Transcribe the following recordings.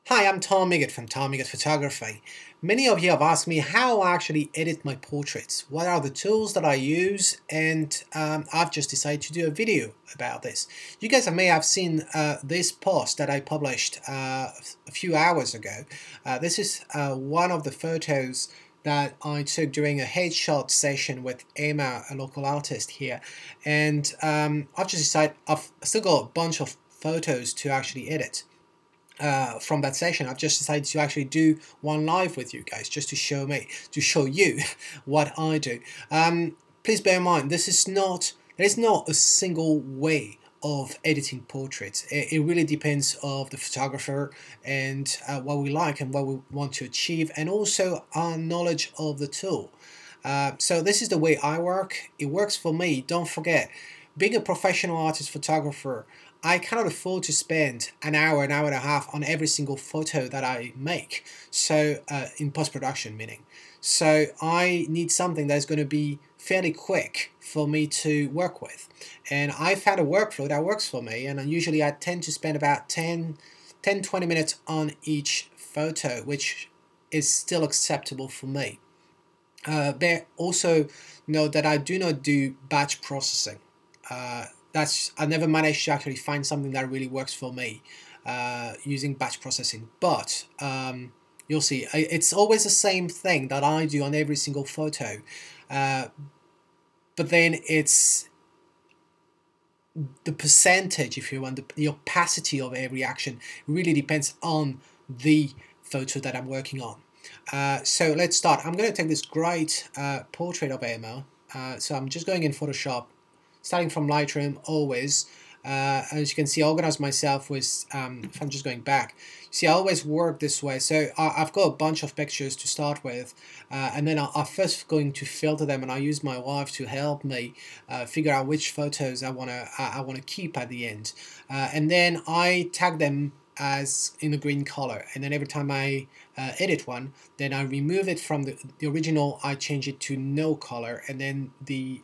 Hi, I'm Tom Miggett from Tom Miggett Photography. Many of you have asked me how I actually edit my portraits, what are the tools that I use, and I've just decided to do a video about this. You guys may have seen this post that I published a few hours ago. This is one of the photos that I took during a headshot session with Emma, a local artist here, and I've just decided I've still got a bunch of photos to actually edit. From that session. I've just decided to actually do one live with you guys, just to show you what I do. Please bear in mind, there is not a single way of editing portraits. It really depends of the photographer and what we like and what we want to achieve, and also our knowledge of the tool. So this is the way I work. It works for me. Don't forget, being a professional artist photographer, I cannot afford to spend an hour and a half on every single photo that I make. So in post-production, meaning. So I need something that's going to be fairly quick for me to work with. And I found a workflow that works for me. And usually I tend to spend about 10-20 minutes on each photo, which is still acceptable for me. Also note that I do not do batch processing. I never managed to actually find something that really works for me using batch processing, but you'll see it's always the same thing that I do on every single photo, but then it's the percentage, if you want, the opacity of every action really depends on the photo that I'm working on. So let's start. I'm going to take this great portrait of Emma. So I'm just going in Photoshop, starting from Lightroom always. As you can see, I organize myself with, if I'm just going back, see, I always work this way. So I've got a bunch of pictures to start with, and then I'm first going to filter them, and I use my wife to help me figure out which photos I wanna keep at the end, and then I tag them as in a green color, and then every time I edit one, then I remove it from the original, I change it to no color, and then the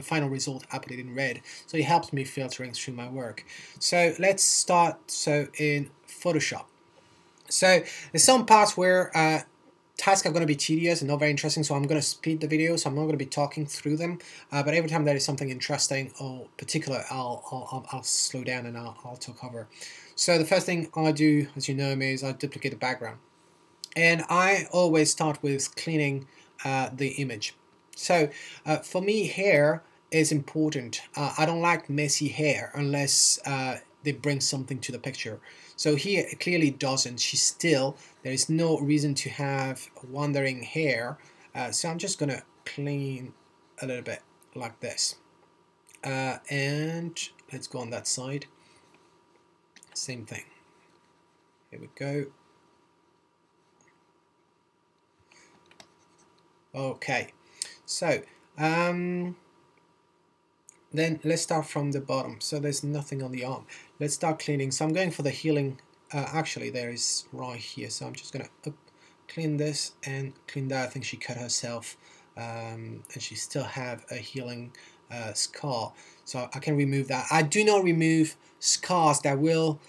final result I put it in red. So it helps me filtering through my work. So let's start. So in Photoshop, so there's some parts where tasks are going to be tedious and not very interesting, so I'm going to speed the video, so I'm not going to be talking through them, but every time there is something interesting or particular, I'll slow down and I'll talk over. So the first thing I do, as you know me, is I duplicate the background, and I always start with cleaning the image. So for me, hair is important. I don't like messy hair unless they bring something to the picture. So here it clearly doesn't. There is no reason to have wandering hair. So I'm just gonna clean a little bit like this. And let's go on that side. Same thing. Here we go. Okay, so then let's start from the bottom. So there's nothing on the arm. Let's start cleaning. So I'm going for the healing. Actually, there is right here. So I'm just gonna clean this and clean that. I think she cut herself, and she still have a healing scar. So I can remove that. I do not remove scars that will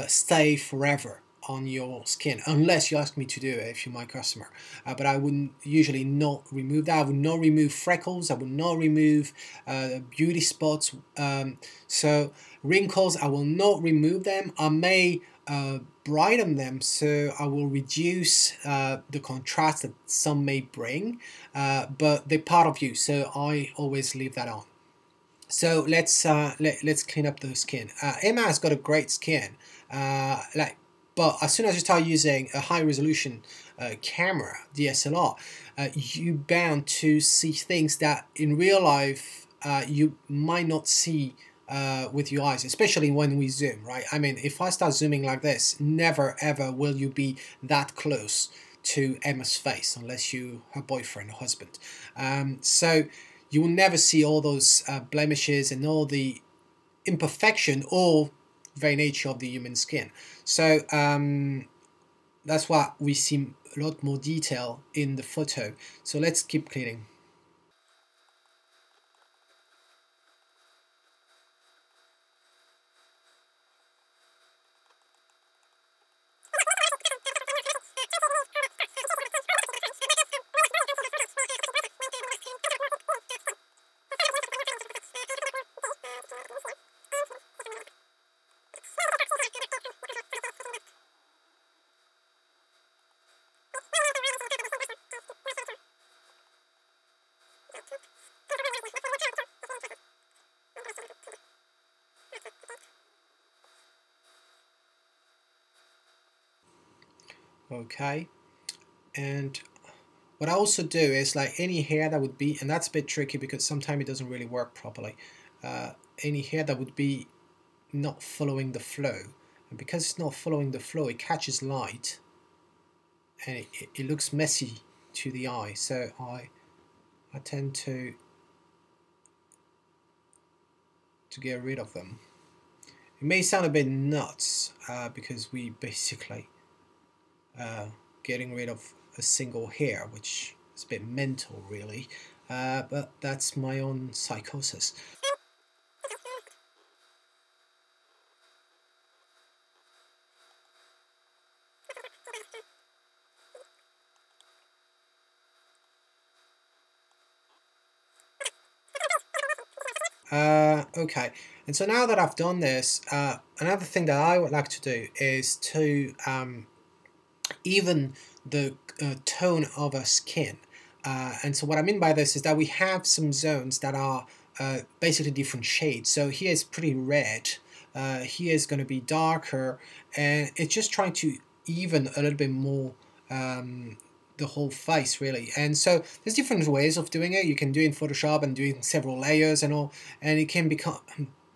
stay forever on your skin, unless you ask me to do it if you're my customer, but I wouldn't usually not remove that. I would not remove freckles, I would not remove beauty spots, so wrinkles, I will not remove them. I may brighten them, so I will reduce the contrast that some may bring, but they're part of you, so I always leave that on. So let's clean up the skin. Emma has got a great skin, but as soon as you start using a high-resolution camera, DSLR, you're bound to see things that in real life you might not see with your eyes, especially when we zoom, right? I mean, if I start zooming like this, never ever will you be that close to Emma's face unless you her boyfriend or husband. So you will never see all those blemishes and all the imperfection or very nature of the human skin. So that's why we see a lot more detail in the photo. So let's keep cleaning. Okay, and what I also do is like any hair that would be, and that's a bit tricky because sometimes it doesn't really work properly, any hair that would be not following the flow, and because it's not following the flow, it catches light and it looks messy to the eye, so I tend to get rid of them. It may sound a bit nuts because we basically getting rid of a single hair, which is a bit mental really, but that's my own psychosis. Okay, and so now that I've done this, another thing that I would like to do is to even the tone of our skin. And so what I mean by this is that we have some zones that are basically different shades. So here is pretty red, here is going to be darker, and it's just trying to even a little bit more the whole face really. And so there's different ways of doing it. You can do it in Photoshop and doing several layers and all, and it can become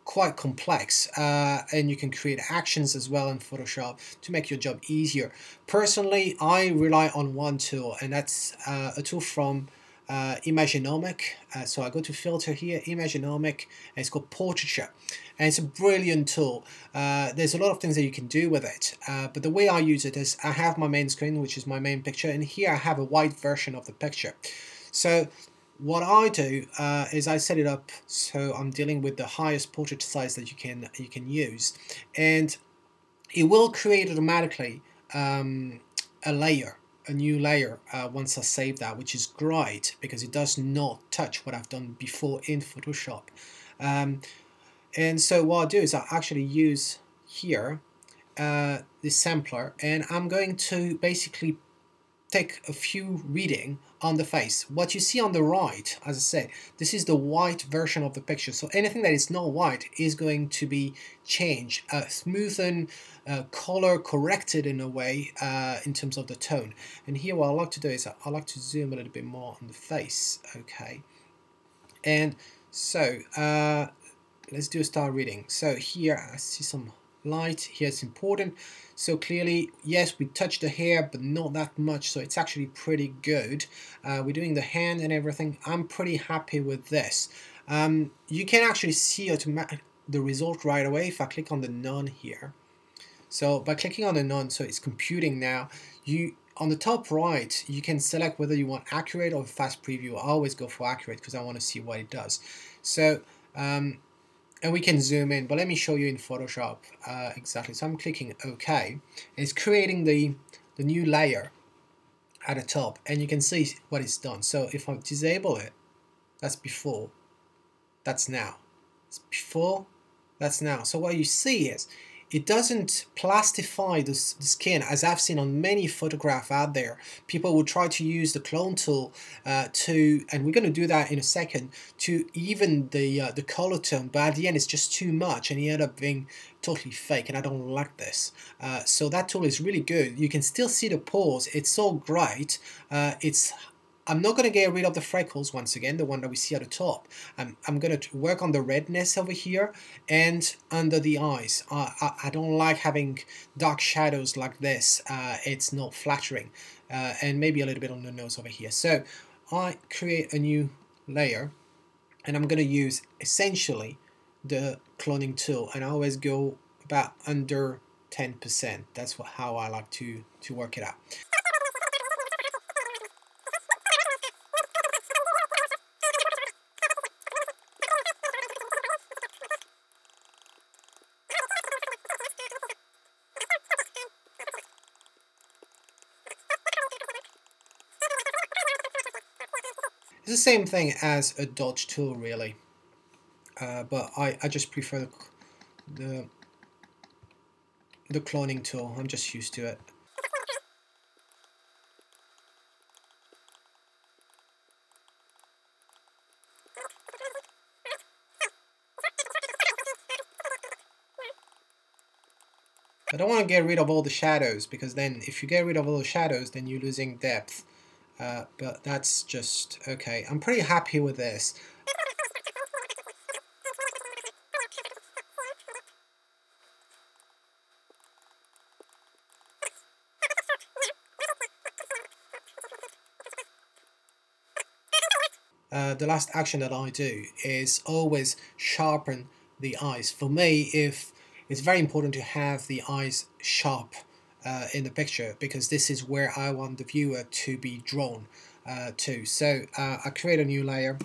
quite complex, and you can create actions as well in Photoshop to make your job easier. Personally, I rely on one tool, and that's a tool from Imaginomic. So I go to filter here, Imaginomic, and it's called Portraiture, and it's a brilliant tool. There's a lot of things that you can do with it, but the way I use it is I have my main screen, which is my main picture, and here I have a white version of the picture. So what I do is I set it up so I'm dealing with the highest portrait size that you can use, and it will create automatically a layer, a new layer once I save that, which is great because it does not touch what I've done before in Photoshop. And so what I do is I actually use here this sampler, and I'm going to basically take a few reading on the face. What you see on the right, as I said, this is the white version of the picture, so anything that is not white is going to be changed, smoothened, color corrected in a way in terms of the tone. And here what I like to do is I like to zoom a little bit more on the face. Okay, and so let's do a start reading. So here I see some light, here it's important. So clearly, yes, we touched the hair, but not that much, so it's actually pretty good. We're doing the hand and everything. I'm pretty happy with this. You can actually see the result right away if I click on the none here. So by clicking on the none, so it's computing now, on the top right, you can select whether you want accurate or fast preview. I always go for accurate because I want to see what it does. So, and we can zoom in, but let me show you in Photoshop exactly. So I'm clicking OK, and it's creating the new layer at the top, and you can see what it's done. So if I disable it, that's before, that's now. It's before, that's now. So what you see is it doesn't plastify the skin, as I've seen on many photographs out there. People will try to use the clone tool and we're going to do that in a second, to even the color tone, but at the end it's just too much and it end up being totally fake, and I don't like this. So that tool is really good. You can still see the pores. It's so great. I'm not going to get rid of the freckles once again, the one that we see at the top. I'm going to work on the redness over here and under the eyes. I don't like having dark shadows like this. It's not flattering. And maybe a little bit on the nose over here. So I create a new layer, and I'm going to use essentially the cloning tool, and I always go about under 10%. That's how I like to work it out. It's the same thing as a dodge tool really, but I just prefer the cloning tool. I'm just used to it. don't want to get rid of all the shadows, because then if you get rid of all the shadows, then you're losing depth. But that's just okay. I'm pretty happy with this. The last action that I do is always sharpen the eyes. For me, if it's very important to have the eyes sharp in the picture, because this is where I want the viewer to be drawn to. So I create a new layer,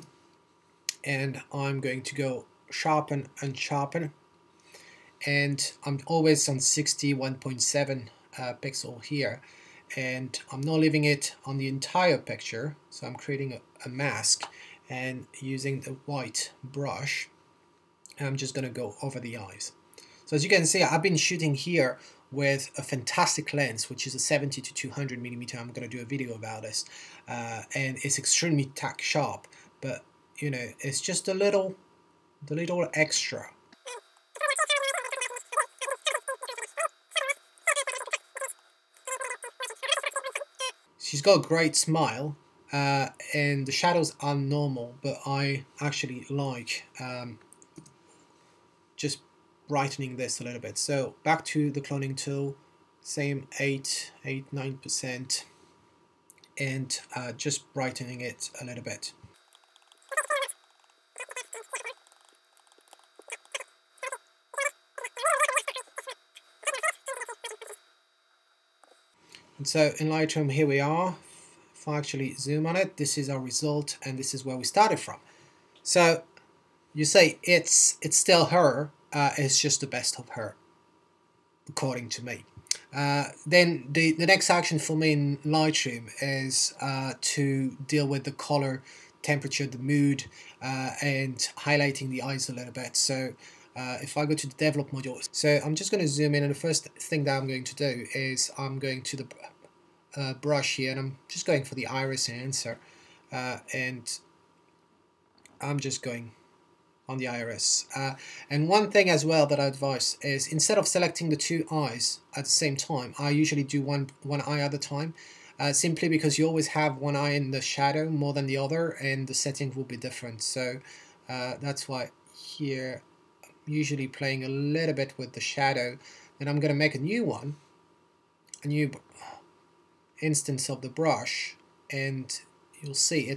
and I'm going to go sharpen and sharpen, and I'm always on 61.7 pixel here, and I'm not leaving it on the entire picture, so I'm creating a mask and using the white brush, and I'm just going to go over the eyes. So as you can see, I've been shooting here with a fantastic lens, which is a 70 to 200 millimeter. I'm going to do a video about this, and it's extremely tack sharp, but you know, it's just the little extra. She's got a great smile, and the shadows are normal, but I actually like just brightening this a little bit. So back to the cloning tool, same 9%, and just brightening it a little bit. And so in Lightroom, here we are. If I actually zoom on it, this is our result, and this is where we started from. So you say it's still her, it's just the best of her, according to me. Then the next action for me in Lightroom is to deal with the color, temperature, the mood, and highlighting the eyes a little bit. So if I go to the develop module, so I'm just going to zoom in, and the first thing that I'm going to do is I'm going to the brush here, and I'm just going for the iris answer, and I'm just going on the iris. And one thing as well that I advise is, instead of selecting the two eyes at the same time, I usually do one eye at a time, simply because you always have one eye in the shadow more than the other, and the setting will be different. So that's why here I'm usually playing a little bit with the shadow. Then I'm going to make a new one, a new instance of the brush, and you'll see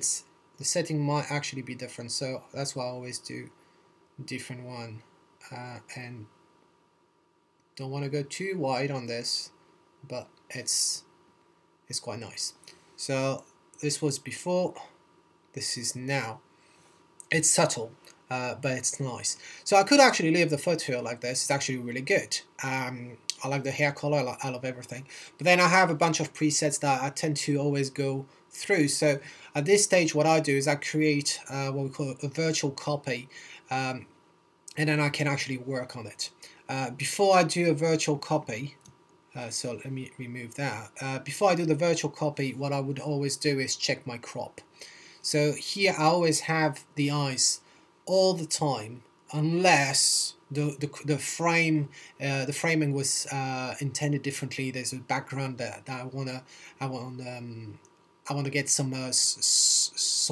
the setting might actually be different. So that's why I always do a different one, and don't want to go too wide on this, but it's quite nice. So this was before, this is now. It's subtle, but it's nice. So I could actually leave the photo like this. It's actually really good. I like the hair color, I love everything. But then I have a bunch of presets that I tend to always go through. So at this stage, what I do is I create what we call a virtual copy, and then I can actually work on it. Before I do a virtual copy, so let me remove that. Before I do the virtual copy, what I would always do is check my crop. So here I always have the eyes all the time, unless the framing was intended differently. There's a background that I want to get some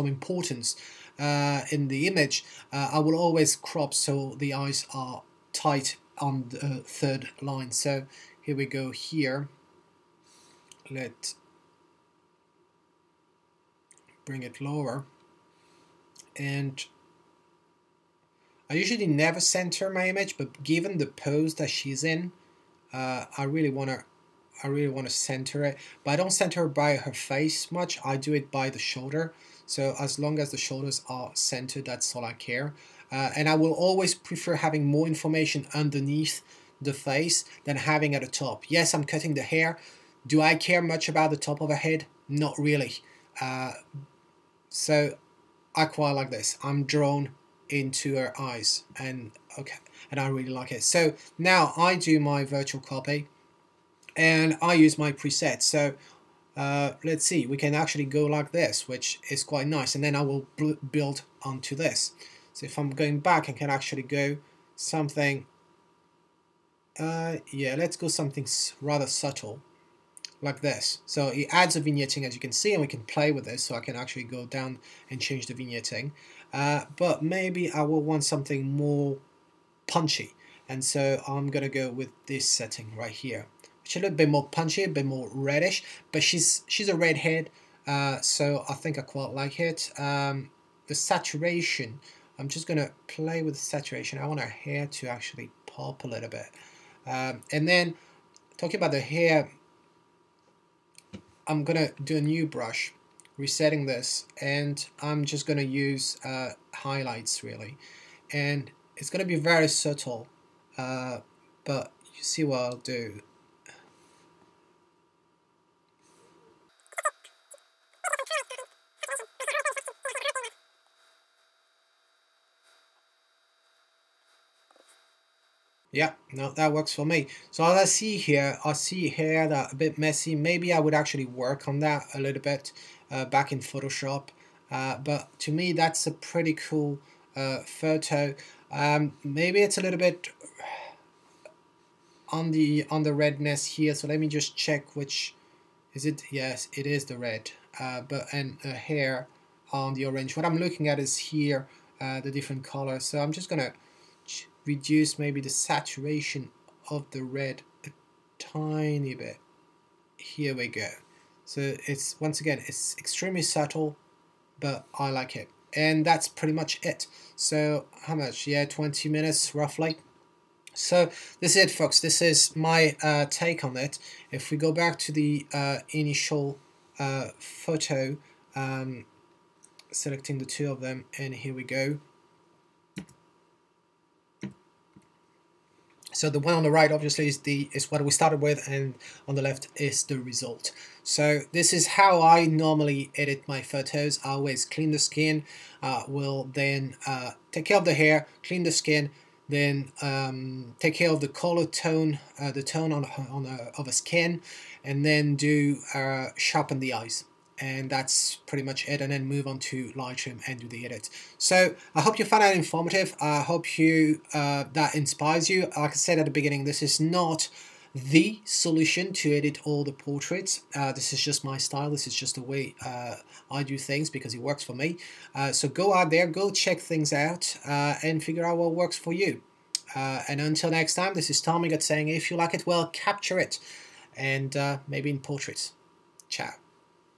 importance in the image. I will always crop so the eyes are tight on the third line. So here we go. Here, let's bring it lower, and I usually never center my image, but given the pose that she's in, I really want to center it. But I don't center her by her face much. I do it by the shoulder. So as long as the shoulders are centered, that's all I care. And I will always prefer having more information underneath the face than having at the top. Yes, I'm cutting the hair. Do I care much about the top of her head? Not really. So I quite like this. I'm drawn into her eyes, and okay, and I really like it. So now I do my virtual copy, and I use my preset. So let's see, we can actually go like this, which is quite nice, and then I will build onto this. So if I'm going back, I can actually go something yeah, let's go something rather subtle like this. So it adds a vignetting, as you can see, and we can play with this. So I can actually go down and change the vignetting. But maybe I will want something more punchy, and so I'm gonna go with this setting right here, which is a little bit more punchy, a bit more reddish. But she's a redhead, so I think I quite like it. The saturation, I'm just gonna play with the saturation. I want her hair to actually pop a little bit, and then talking about the hair, I'm gonna do a new brush, resetting this, and I'm just gonna use highlights really, and it's gonna be very subtle, but you see what I'll do. Yeah, no, that works for me. So as I see here, I see here that a bit messy. Maybe I would actually work on that a little bit back in Photoshop. But to me, that's a pretty cool photo. Maybe it's a little bit on the redness here. So let me just check which is it. Yes, it is the red. But and hair on the orange. What I'm looking at is here the different colors. So I'm just gonna reduce maybe the saturation of the red a tiny bit. Here we go. So it's, once again, it's extremely subtle, but I like it. And that's pretty much it. So how much? Yeah, 20 minutes roughly. So this is it, folks. This is my take on it. If we go back to the initial photo, selecting the two of them, and here we go. So the one on the right obviously is what we started with, and on the left is the result. So this is how I normally edit my photos. I always clean the skin, will then take care of the hair, clean the skin, then take care of the color tone, the tone of a skin, and then do sharpen the eyes. And that's pretty much it, and then move on to Lightroom and do the edit. So I hope you found that informative. I hope you that inspires you. Like I said at the beginning, this is not the solution to edit all the portraits. This is just my style. This is just the way I do things because it works for me. So go out there, go check things out, and figure out what works for you. And until next time, this is Tommy saying, if you like it, well, capture it, and maybe in portraits. Ciao.